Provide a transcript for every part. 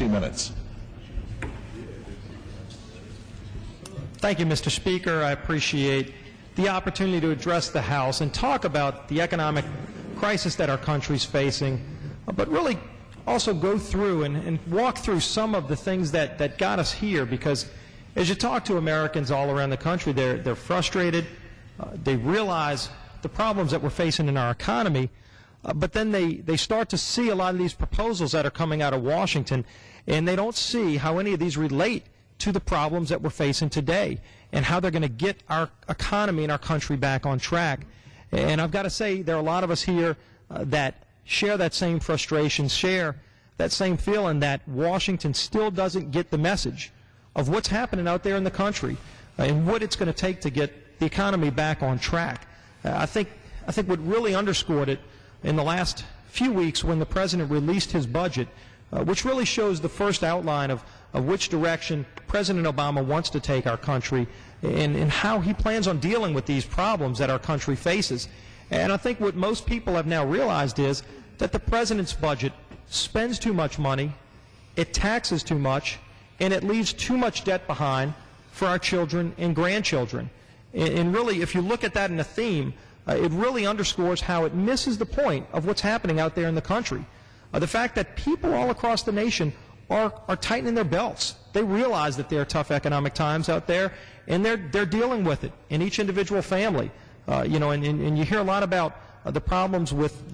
60 minutes. Thank you, Mr. Speaker. I appreciate the opportunity to address the House and talk about the economic crisis that our country is facing, but really also go through and walk through some of the things that got us here, because as you talk to Americans all around the country, they're frustrated. They realize the problems that we're facing in our economy, but then they start to see a lot of these proposals that are coming out of Washington, and they don't see how any of these relate to the problems that we're facing today and how they're going to get our economy and our country back on track. And I've got to say, there are a lot of us here that share that same frustration, share that same feeling that Washington still doesn't get the message of what's happening out there in the country and what it's going to take to get the economy back on track. I think what really underscored it in the last few weeks when the President released his budget, which really shows the first outline of which direction President Obama wants to take our country and how he plans on dealing with these problems that our country faces. And I think what most people have now realized is that the President's budget spends too much money, it taxes too much, and it leaves too much debt behind for our children and grandchildren. And really, if you look at that in a theme, it really underscores how it misses the point of what's happening out there in the country. The fact that people all across the nation are tightening their belts. They realize that there are tough economic times out there, and they're dealing with it in each individual family. And you hear a lot about the problems with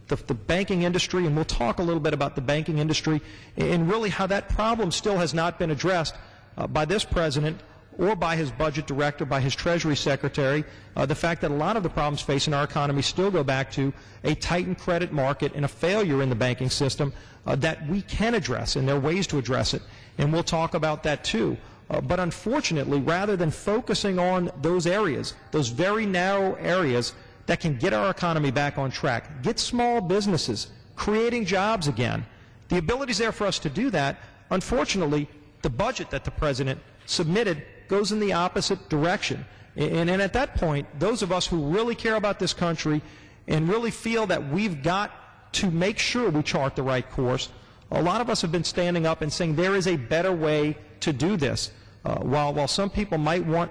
the banking industry, and we'll talk a little bit about the banking industry and really how that problem still has not been addressed by this President or by his budget director, by his Treasury Secretary. The fact that a lot of the problems facing our economy still go back to a tightened credit market and a failure in the banking system that we can address, and there are ways to address it, and we'll talk about that too. But unfortunately, rather than focusing on those areas, those very narrow areas that can get our economy back on track, get small businesses creating jobs again, the ability is there for us to do that. Unfortunately, the budget that the President submitted goes in the opposite direction. And at that point, those of us who really care about this country and really feel that we've got to make sure we chart the right course, a lot of us have been standing up and saying there is a better way to do this. While some people might want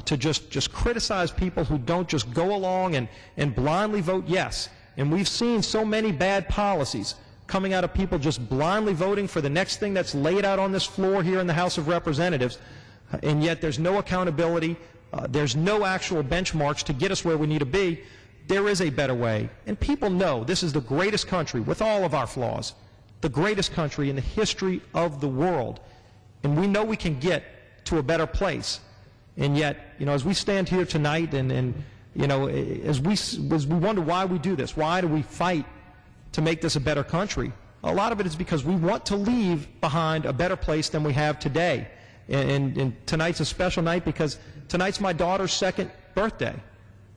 to just criticize people who don't just go along and blindly vote yes. And we've seen so many bad policies coming out of people just blindly voting for the next thing that's laid out on this floor here in the House of Representatives, and yet there's no accountability, there's no actual benchmarks to get us where we need to be. There is a better way, and people know this is the greatest country, with all of our flaws, the greatest country in the history of the world, and we know we can get to a better place. And yet, as we stand here tonight and as we wonder why we do this, why do we fight to make this a better country, a lot of it is because we want to leave behind a better place than we have today. And tonight's a special night because tonight's my daughter's 2nd birthday.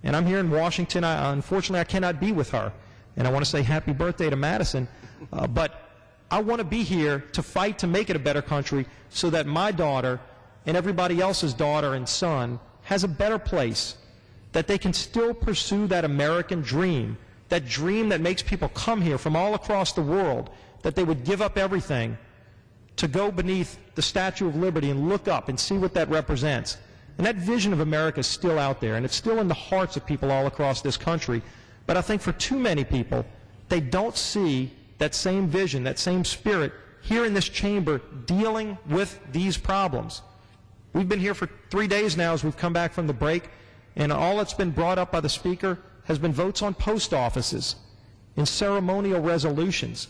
And I'm here in Washington. Unfortunately, I cannot be with her. And I want to say happy birthday to Madison. But I want to be here to fight to make it a better country so that my daughter and everybody else's daughter and son has a better place, that they can still pursue that American dream, that dream that makes people come here from all across the world, that they would give up everything to go beneath the Statue of Liberty and look up and see what that represents. And that vision of America is still out there, and it's still in the hearts of people all across this country. But I think for too many people, they don't see that same vision, that same spirit here in this chamber dealing with these problems. We've been here for 3 days now as we've come back from the break, and all that's been brought up by the Speaker has been votes on post offices and ceremonial resolutions.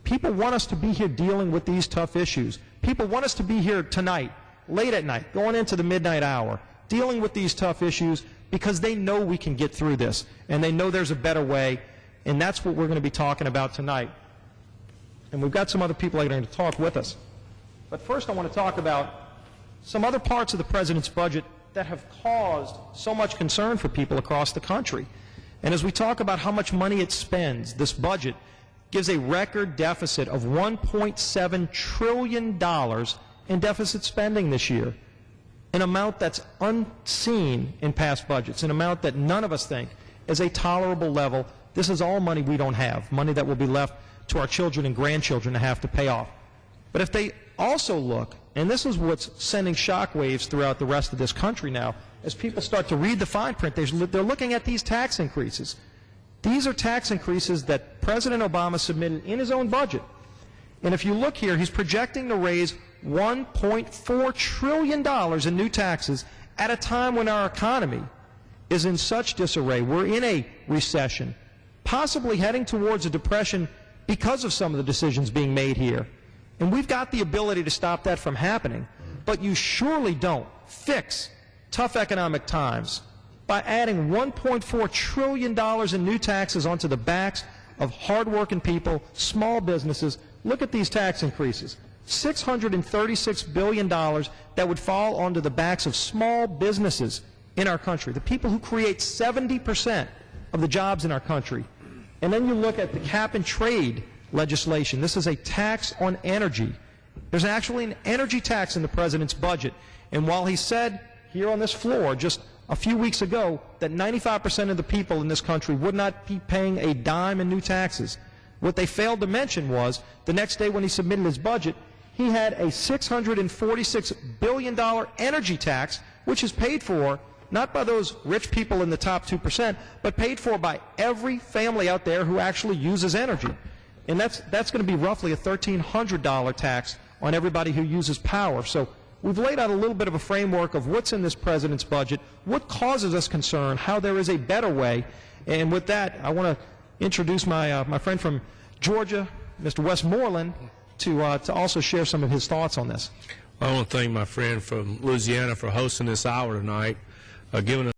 People want us to be here dealing with these tough issues. People want us to be here tonight, late at night, going into the midnight hour, dealing with these tough issues because they know we can get through this, and they know there's a better way, and that's what we're going to be talking about tonight. And we've got some other people that are going to talk with us. But first I want to talk about some other parts of the President's budget that have caused so much concern for people across the country. And as we talk about how much money it spends, this budget gives a record deficit of $1.7 trillion in deficit spending this year, an amount that's unseen in past budgets, an amount that none of us think is a tolerable level. This is all money we don't have, money that will be left to our children and grandchildren to have to pay off. But if they also look, and this is what's sending shockwaves throughout the rest of this country now, as people start to read the fine print, they're looking at these tax increases. These are tax increases that President Obama submitted in his own budget. And if you look here, he's projecting to raise $1.4 trillion in new taxes at a time when our economy is in such disarray. We're in a recession, possibly heading towards a depression because of some of the decisions being made here. And we've got the ability to stop that from happening. But you surely don't fix tough economic times by adding $1.4 trillion in new taxes onto the backs of hardworking people, small businesses. Look at these tax increases. $636 billion that would fall onto the backs of small businesses in our country, the people who create 70% of the jobs in our country. And then you look at the cap and trade legislation. This is a tax on energy. There's actually an energy tax in the president's budget. And while he said here on this floor just a few weeks ago that 95% of the people in this country would not be paying a dime in new taxes, what they failed to mention was the next day when he submitted his budget, he had a $646 billion energy tax, which is paid for not by those rich people in the top 2%, but paid for by every family out there who actually uses energy. And that's going to be roughly a $1,300 tax on everybody who uses power. So we've laid out a little bit of a framework of what's in this president's budget, what causes us concern, how there is a better way. And with that, I want to introduce my friend from Georgia, Mr. Westmoreland, to also share some of his thoughts on this. I want to thank my friend from Louisiana for hosting this hour tonight, giving us